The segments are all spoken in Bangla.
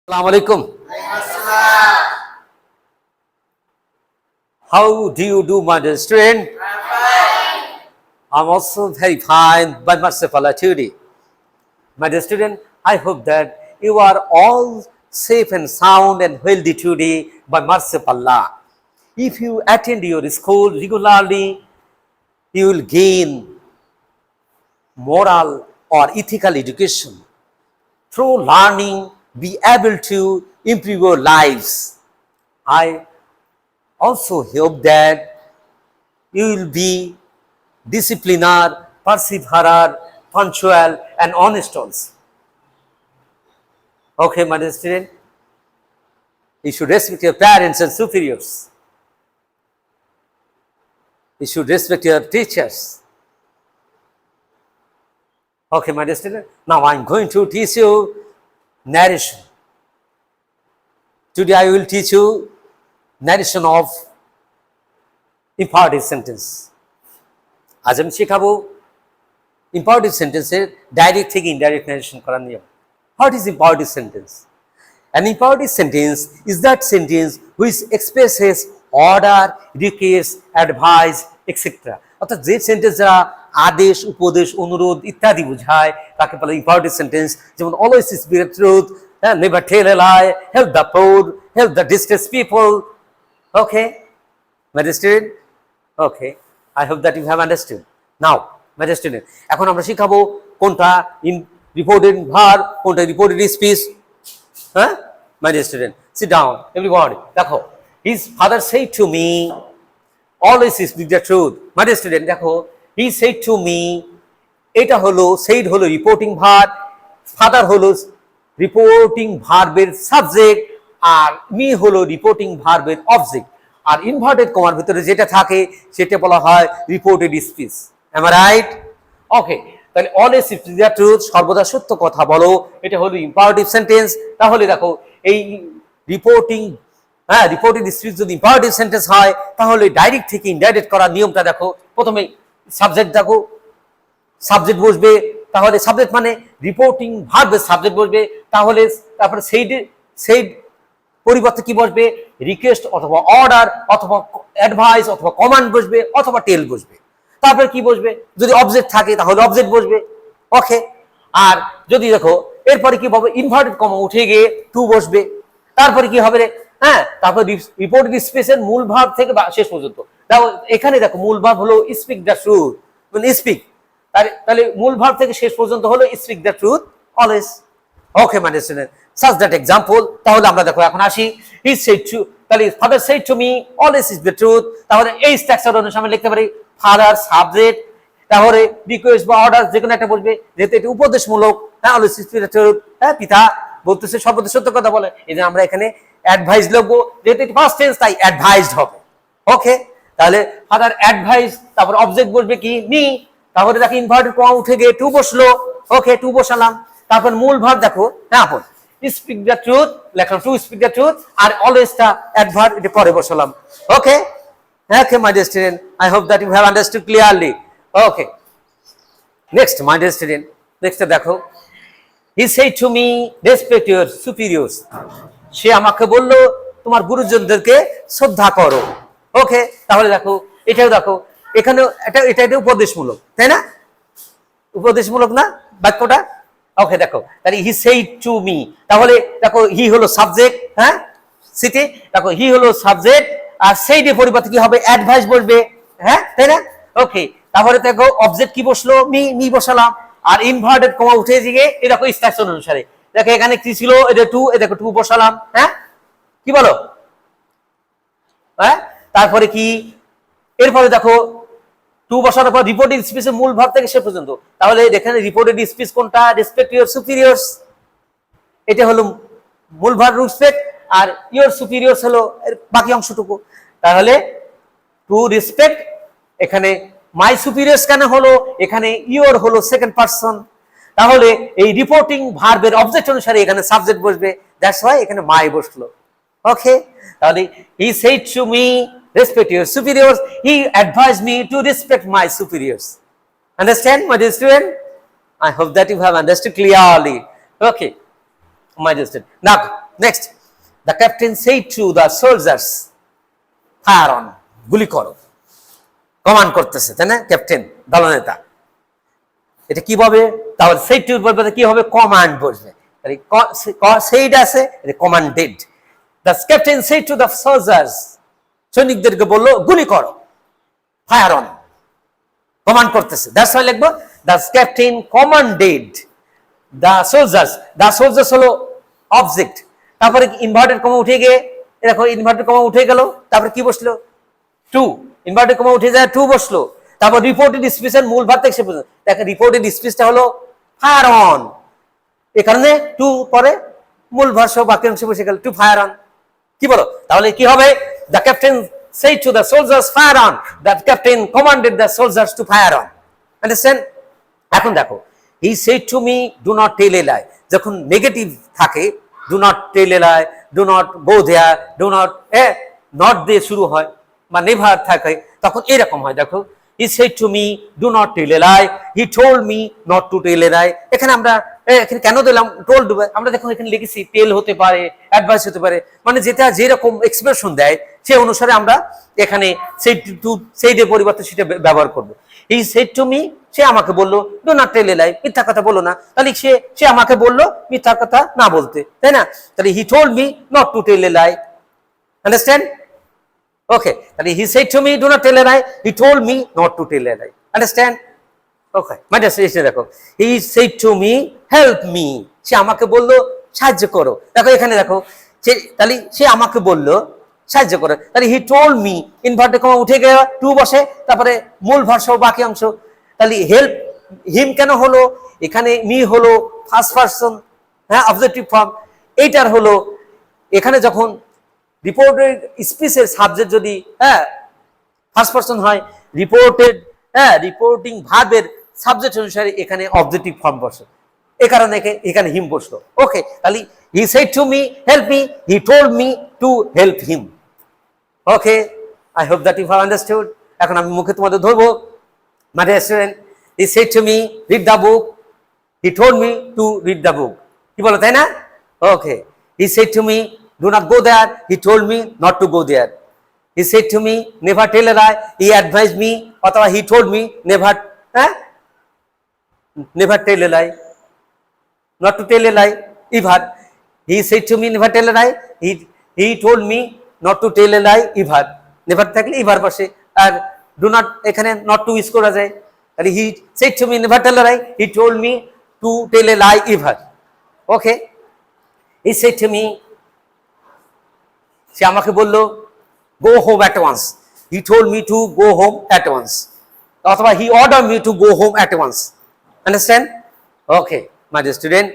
Assalamu alaikum. How do you do, my dear student? I'm also very fine by mercy of Allah today. My dear student, I hope that you are all safe and sound and healthy today by mercy of Allah. If you attend your school regularly, you will gain moral or ethical education. Through learning, be able to improve your lives. I also hope that you will be discipliner, perseverer, punctual, and honest also. Okay, my dear student, you should respect your parents and superiors. You should respect your teachers. Okay, my dear student, now I am going to teach you narration. Today I will teach you narration of imperative sentence. আজ আমি শেখাবো imperative সেন্টেন্সের ডাইরেক্ট থেকে ইনডাইরেক্ট ন্যারেশন করার নিয়ম। What is imperative sentence? An imperative sentence is that sentence which expresses order, request, advice, etc. অর্থাৎ যে সেন্টেন্স দ্বারা আদেশ, উপদেশ, অনুরোধ ইত্যাদি বোঝায় তাকে বলে imperative sentence। যেমন always speak the truth, never tell a lie, help the poor, help the distressed people. Okay, my dear student? Okay, I hope that you have understood. Now, my dear student, এখন আমরা শিখাবো কোনটা reported verb, কোনটা reported speech. My dear student, sit down, everybody. দেখো, his father said to me, always speak the truth. My dear student, দেখো, he said to me, এটা হলো said হলো রিপোর্টিং ভার্ব, ফাদার হলো রিপোর্টিং ভার্বের সাবজেক্ট, আর মি হলো রিপোর্টিং ভার্বের অবজেক্ট। আর ইনভার্টেড কমার ভিতরে যেটা থাকে সেটা বলা হয় reported speech. Am I right? Okay, তাহলে অলওয়েজ স্পিক দ্য ট্রুথ, সর্বদা সত্য কথা বলো, এটা হলো ইম্পারেটিভ সেন্টেন্স। তাহলে দেখো এই রিপোর্টেড স্পিচ যদি ইম্পারেটিভ সেন্টেন্স হয় তাহলে ডাইরেক্ট থেকে ইনডাইরেক্ট করার নিয়মটা দেখো। প্রথমে সাবজেক্ট দেখো, সাবজেক্ট বসবে, তাহলে সাবজেক্ট মানে রিপোর্টিং ভার্বের সাবজেক্ট বসবে, তাহলে তারপরে সেই পরিবর্তে কি বসবে? রিকোয়েস্ট অথবা অর্ডার অথবা অ্যাডভাইস অথবা কমান্ড বসবে অথবা টেল বসবে। তারপরে কি বসবে? যদি অবজেক্ট থাকে তাহলে অবজেক্ট বসবে। ওকে, আর যদি দেখো এরপরে কি হবে? ইনভার্টেড কমা উঠে গিয়ে টু বসবে। তারপরে কি হবে? তারপর রিপোর্টেড স্পেসের মূল ভার্ব থেকে শেষ পর্যন্ত। দেখো এখানে দেখো মূল ভার্ব হলো স্পিক দ্য ট্রুথ, মানে স্পিক, তাহলে মূল ভার্ব থেকে শেষ পর্যন্ত হলো স্পিক দ্য ট্রুথ অলওয়েজ। ওকে, মানে such that example, তাহলে আমরা দেখো এখন আসি he said to, তাহলে father said to me always is the truth, তাহলে এই স্ট্রাকচার অনুসারে আমরা লিখতে পারি father সাবজেক্ট, তাহলে রিকোয়েস্ট বা অর্ডার যে কোনো একটা বলবে, যেহেতু এটা উপদেশমূলক। always is the truth, পিতা বলতেছে সর্বদা সত্য কথা বলে, এই যে আমরা এখানে অ্যাডভাইস লিখবো, যেহেতু এটা ফার্স্ট টেন্স তাই অ্যাডভাইসড হবে। ওকে, তাহলে ফাদার অ্যাডভাইস, তারপর অবজেক্ট বলবে কি? মি, তাহলে দেখো ইনভার্টেড কমা উঠে গিয়ে টু বসলো। ওকে, টু বসালাম। তারপর মূল ভার্ব দেখো, আপন স্পিক দ্য ট্রুথ লেখলাম, টু স্পিক দ্য ট্রুথ, আর অলওয়েজটা অ্যাডভার্ব এটা পরে বসালাম। Okay, okay my dear student, I hope that you have understood clearly. Okay, next my dear student, নেক্সটটা দেখো, he said to me respect your superiors, সে আমাকে বললো তোমার গুরুজনদেরকে শ্রদ্ধা করো। ওকে, তাহলে দেখো এটাও দেখো এখানে এটা উপদেশমূলক, তাই না? উপদেশমূলক না বাক্যটা? ওকে, দেখো তাহলে হি সেড টু মি, তাহলে দেখো হি হলো সাবজেক্ট, সিটি, দেখো হি হলো সাবজেক্ট, আর সেইড এর পরিবর্তে কি হবে? অ্যাডভাইস বসবে, তাই না? ওকে, তারপরে দেখো অবজেক্ট কি বসলো? মি বসালাম, আর ইনভার্টেড কমা উঠে গিয়ে এই দেখো স্ট্রাকচার অনুসারে দেখো এখানে কি ছিল? এটা টু, এই দেখো টু বসালাম। কি বলো? তারপরে কি এরপরে দেখো টু বসানোর পর রিপোর্টেড স্পিচের মূল ভাব থেকে শেষ পর্যন্ত, তাহলে এখানে রিপোর্টেড স্পিচ কোনটা? রেসপেক্ট ইউর সুপিরিয়র্স, এটা হলো মূল ভাব রেসপেক্ট, আর ইউর সুপিরিয়র্স হলো বাকি অংশটুকু। তাহলে টু রেসপেক্ট, এখানে মাই সুপিরিয়র্স কেন হলো? এখানে ইউর হলো সেকেন্ড পারসন, তাহলে এই রিপোর্টিং ভার্বের অবজেক্ট অনুসারে এখানে সাবজেক্ট বসবে, দ্যাটস হোয়াই এখানে মাই বসলো। ওকে, তাহলে he said to me respect your superiors, he advised me to respect my superiors. Understand, my dear student? I hope that you have understood clearly. Okay, my dear student. Now next, the captain said to the soldiers, fire on, গুলি করো। কমান্ড করতেছে, তাই না? ক্যাপ্টেন, দলনেতা। এটা কি বলবে? তাহলে সেড টু বলবে কি হবে? কমান্ড বসবে। সেইড আছে, এটা commanded. The captain said to the soldiers, সৈনিকদেরকে বললো গুলি করো, ফায়ার অন, কমান্ড করতেছে। দ্যাটস ওয়াই লিখবো the captain commanded the soldiers. The soldiers হলো অবজেক্ট, তারপরে ইনভার্টেড কমা উঠে গিয়ে দেখো ইনভার্টেড কমা উঠে গেল, তারপরে কি বসলো? টু। ইনভার্টেড কমা উঠে যায়, টু বসলো। তারপর রিপোর্টেড স্পিচের মূল ভাব থেকে সে পর্যন্ত দেখো রিপোর্টেড স্পিচটা হলো ফায়ার অন, এ কারণে টু পরে মূল ভাষ্য বাক্যাংশ বসে গেল, টু ফায়ার অন। কি বলো? তাহলে কি হবে? The captain said to the soldiers fire on, that captain commanded the soldiers to fire on. Understand? এখন দেখো, he said to me do not tell a lie, যখন নেগেটিভ থাকে do not tell a lie, do not go there, do not not দিয়ে শুরু হয় বা নেভার থাকে, তখন এরকম হয়। দেখো, he said to me do not tell a lie, he told me not to tell a lie। এখানে আমরা এখানে কেন দিলাম টোল্ড? আমরা দেখুন এখানে লিখেছি টেল হতে পারে, অ্যাডভাইস হতে পারে, মানে যেটা যেরকম এক্সপ্রেশন দেয় সে অনুসারে আমরা এখানে সেইডের পরিবর্তে সেটা ব্যবহার করব। হি সেড টু মি, সে আমাকে বললো, ডু নট টেল এ লাই, মিথ্যা কথা বলো না। তাহলে সে আমাকে বললো মিথ্যা কথা না বলতে, তাই না? তাহলে he told me not to tell a lie. Understand? Okay, তাহলে he said to me do not tell a lie, he told me not to tell a lie. Understand? Okay, my dear, দেখো, he said to me help me, সে আমাকে বললো সাহায্য করো। দেখো এখানে দেখো, তাহলে সে আমাকে বললো সাহায্য করে, তাহলে he told me, inverted comma উঠে গেল, টু বসে, তারপরে মূল ভাষ্য বাকি অংশ। তাহলে হেল্প হিম কেন হলো? এখানে মি হলো ফার্স্ট পারসন, হ্যাঁ, অবজেক্টিভ ফর্ম। এইটার হলো এখানে যখন রিপোর্টেড স্পিচের সাবজেক্ট যদি ফার্স্ট পারসন হয়, রিপোর্টেড রিপোর্টিং ভার্বের সাবজেক্ট অনুসারে এখানে অবজেক্টিভ ফর্ম বসে, এ কারণে এখানে হিম বসলো। ওকে, তাহলে he said to me help me, he told me to help him. Okay, I hope that you have understood. এখন আমি মুখে তোমাদের ধরবো। My dear student, he said to me read the book, he told me to read the book. কি বলো, তাই না? Okay, he said to me do not go there, he told me not to go there. He said to me never tell a lie, he advise me, অথবা he told me never never tell a lie, not to tell a lie, either. He said to me never tell a lie, he told me not to tell a lie, either. Never থাকলে either বসে, আর do not এখানে not to ইউজ করা যায়। তাহলে he said to me never tell a lie, he told me to tell a lie, either. Okay, he said to me, সে আমাকে বললো go home at once, he told me to go home at once, অথবা he ordered me to go home at once. Understand? Okay, my dear student,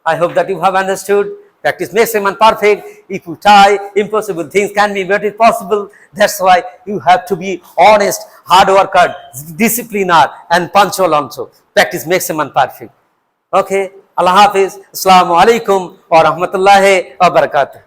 I hope that you have understood. Practice makes a man perfect. If you try, impossible things can be made possible. That's why you have to be honest, hard worker, discipliner, and punctual also. Practice makes a man perfect. Okay, Allah Hafiz. Assalamu alaikum wa rahmatullahi wa barakatuh.